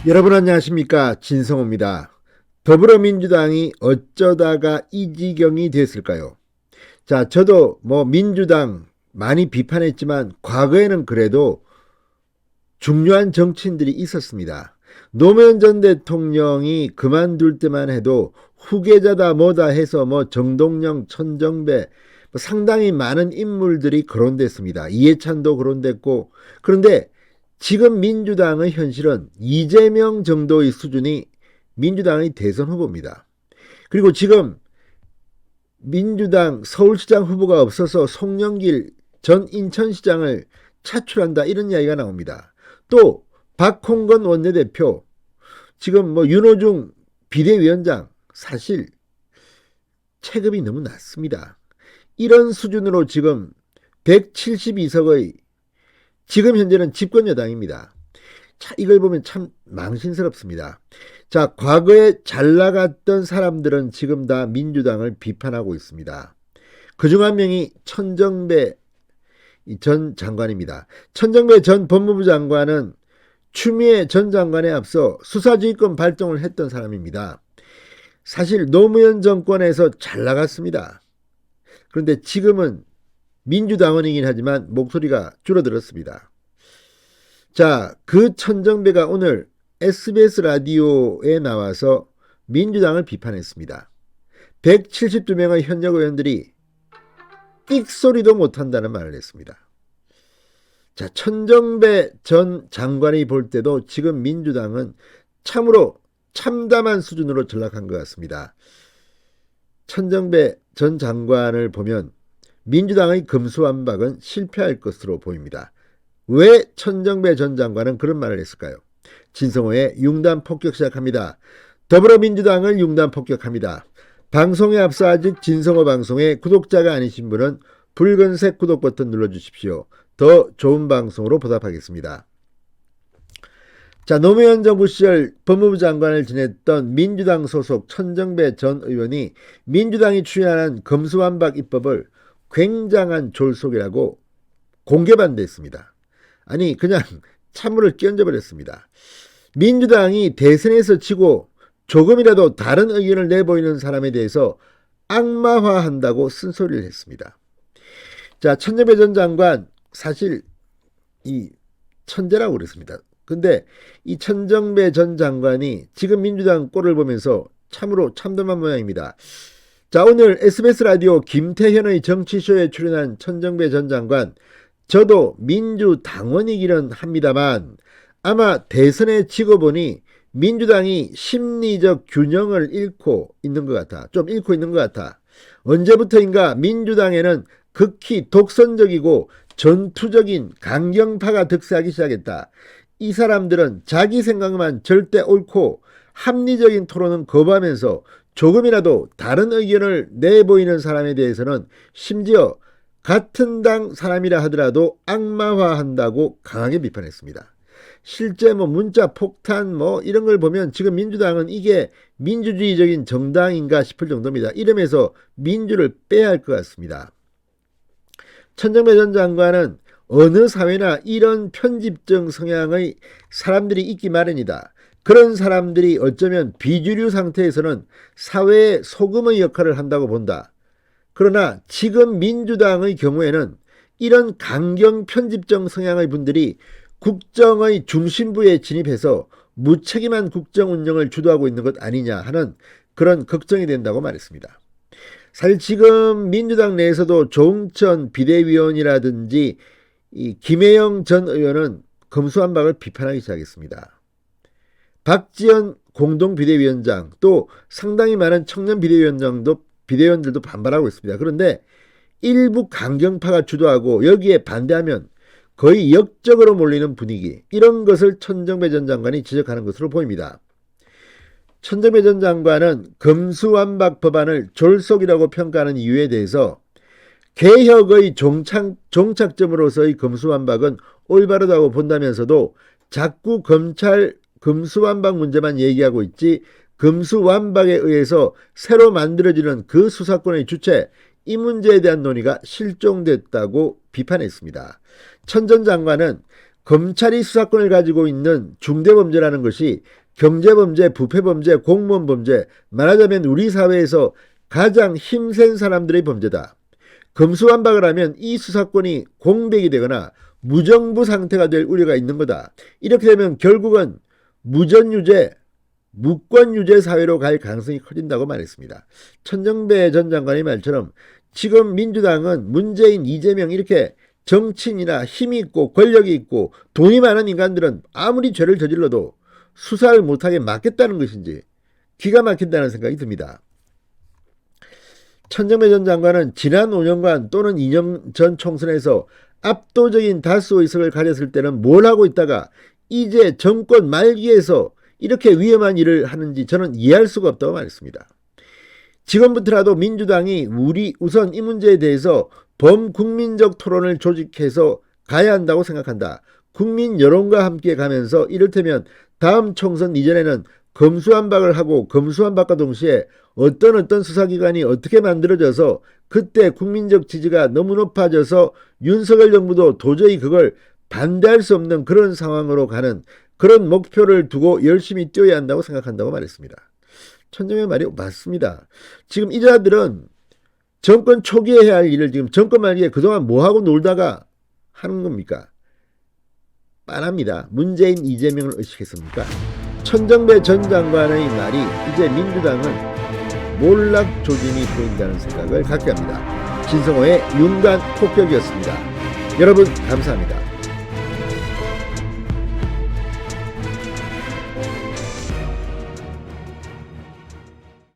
여러분 안녕하십니까, 진성호입니다. 더불어민주당이 어쩌다가 이 지경이 됐을까요? 자, 저도 민주당 많이 비판했지만 과거에는 그래도 중요한 정치인들이 있었습니다. 노무현 전 대통령이 그만둘 때만 해도 후계자다 뭐다 해서 정동영, 천정배 상당히 많은 인물들이 거론됐습니다. 이해찬도 거론됐고, 그런데 지금 민주당의 현실은 이재명 정도의 수준이 민주당의 대선 후보입니다. 그리고 지금 민주당 서울시장 후보가 없어서 송영길 전 인천시장을 차출한다, 이런 이야기가 나옵니다. 또 박홍건 원내대표, 지금 윤호중 비대위원장, 사실 체급이 너무 낮습니다. 이런 수준으로 지금 172석의 지금 현재는 집권 여당입니다. 자, 이걸 보면 참 망신스럽습니다. 자, 과거에 잘 나갔던 사람들은 지금 다 민주당을 비판하고 있습니다. 그중 한 명이 천정배 전 장관입니다. 천정배 전 법무부 장관은 추미애 전 장관에 앞서 수사지휘권 발동을 했던 사람입니다. 사실 노무현 정권에서 잘 나갔습니다. 그런데 지금은 민주당원이긴 하지만 목소리가 줄어들었습니다. 자, 그 천정배가 오늘 SBS 라디오에 나와서 민주당을 비판했습니다. 172명의 현역 의원들이 끽소리도 못한다는 말을 했습니다. 자, 천정배 전 장관이 볼 때도 지금 민주당은 참으로 참담한 수준으로 전락한 것 같습니다. 천정배 전 장관을 보면 민주당의 금수완박은 실패할 것으로 보입니다. 왜 천정배 전 장관은 그런 말을 했을까요? 진성호의 융단 폭격 시작합니다. 더불어민주당을 융단 폭격합니다. 방송에 앞서 아직 진성호 방송의 구독자가 아니신 분은 붉은색 구독 버튼 눌러주십시오. 더 좋은 방송으로 보답하겠습니다. 자, 노무현 정부 시절 법무부 장관을 지냈던 민주당 소속 천정배 전 의원이 민주당이 추진하는 검수완박 입법을 굉장한 졸속이라고 공개 반대했습니다. 아니, 그냥 찬물을 끼얹어버렸습니다. 민주당이 대선에서 지고 조금이라도 다른 의견을 내보이는 사람에 대해서 악마화한다고 쓴소리를 했습니다. 자, 천정배 전 장관 사실 이 천재라고 그랬습니다. 근데 이 천정배 전 장관이 지금 민주당 꼴을 보면서 참으로 참담한 모양입니다. 자, 오늘 SBS 라디오 김태현의 정치쇼에 출연한 천정배 전 장관, 저도 민주당원이기는 합니다만 아마 대선에 지고 보니 민주당이 심리적 균형을 잃고 있는 것 같아. 좀 잃고 있는 것 같아. 언제부터인가 민주당에는 극히 독선적이고 전투적인 강경파가 득세하기 시작했다. 이 사람들은 자기 생각만 절대 옳고 합리적인 토론은 거부하면서 조금이라도 다른 의견을 내보이는 사람에 대해서는 심지어 같은 당 사람이라 하더라도 악마화한다고 강하게 비판했습니다. 실제 문자 폭탄 이런 걸 보면 지금 민주당은 이게 민주주의적인 정당인가 싶을 정도입니다. 이러면서 민주를 빼야 할 것 같습니다. 천정배 전 장관은 어느 사회나 이런 편집적 성향의 사람들이 있기 마련이다. 그런 사람들이 어쩌면 비주류 상태에서는 사회의 소금의 역할을 한다고 본다. 그러나 지금 민주당의 경우에는 이런 강경 편집적 성향의 분들이 국정의 중심부에 진입해서 무책임한 국정 운영을 주도하고 있는 것 아니냐 하는 그런 걱정이 된다고 말했습니다. 사실 지금 민주당 내에서도 조응천 비대위원이라든지 이 김혜영 전 의원은 검수완박을 비판하기 시작했습니다. 박지원 공동비대위원장, 또 상당히 많은 청년 비대위원들도 반발하고 있습니다. 그런데 일부 강경파가 주도하고 여기에 반대하면 거의 역적으로 몰리는 분위기, 이런 것을 천정배 전 장관이 지적하는 것으로 보입니다. 천정배 전 장관은 검수완박 법안을 졸속이라고 평가하는 이유에 대해서 개혁의 종착점으로서의 검수완박은 올바르다고 본다면서도 자꾸 검찰 검수완박 문제만 얘기하고 있지 검수완박에 의해서 새로 만들어지는 그 수사권의 주체, 이 문제에 대한 논의가 실종됐다고 비판했습니다. 천 전 장관은 검찰이 수사권을 가지고 있는 중대범죄라는 것이 경제범죄, 부패범죄, 공무원범죄, 말하자면 우리 사회에서 가장 힘센 사람들의 범죄다. 검수완박을 하면 이 수사권이 공백이 되거나 무정부 상태가 될 우려가 있는 거다. 이렇게 되면 결국은 무전유죄, 무권유죄 사회로 갈 가능성이 커진다고 말했습니다. 천정배 전 장관의 말처럼 지금 민주당은 문재인, 이재명 이렇게 정치인이나 힘이 있고 권력이 있고 돈이 많은 인간들은 아무리 죄를 저질러도 수사를 못하게 막겠다는 것인지 기가 막힌다는 생각이 듭니다. 천정배 전 장관은 지난 5년간 또는 2년 전 총선에서 압도적인 다수 의석을 가졌을 때는 뭘 하고 있다가 이제 정권 말기에서 이렇게 위험한 일을 하는지 저는 이해할 수가 없다고 말했습니다. 지금부터라도 민주당이 우선 이 문제에 대해서 범국민적 토론을 조직해서 가야 한다고 생각한다. 국민 여론과 함께 가면서 이를테면 다음 총선 이전에는 검수완박을 하고 검수완박과 동시에 어떤 수사기관이 어떻게 만들어져서 그때 국민적 지지가 너무 높아져서 윤석열 정부도 도저히 그걸 반대할 수 없는 그런 상황으로 가는 그런 목표를 두고 열심히 뛰어야 한다고 생각한다고 말했습니다. 천정의 말이 맞습니다. 지금 이 자들은 정권 초기에 해야 할 일을 지금 정권 말기에 그동안 뭐하고 놀다가 하는 겁니까? 빤합니다. 문재인, 이재명을 의식했습니까? 천정배 전 장관의 말이 이제 민주당은 몰락 조짐이 보인다는 생각을 갖게 합니다. 진성호의 윤관 폭격이었습니다. 여러분 감사합니다.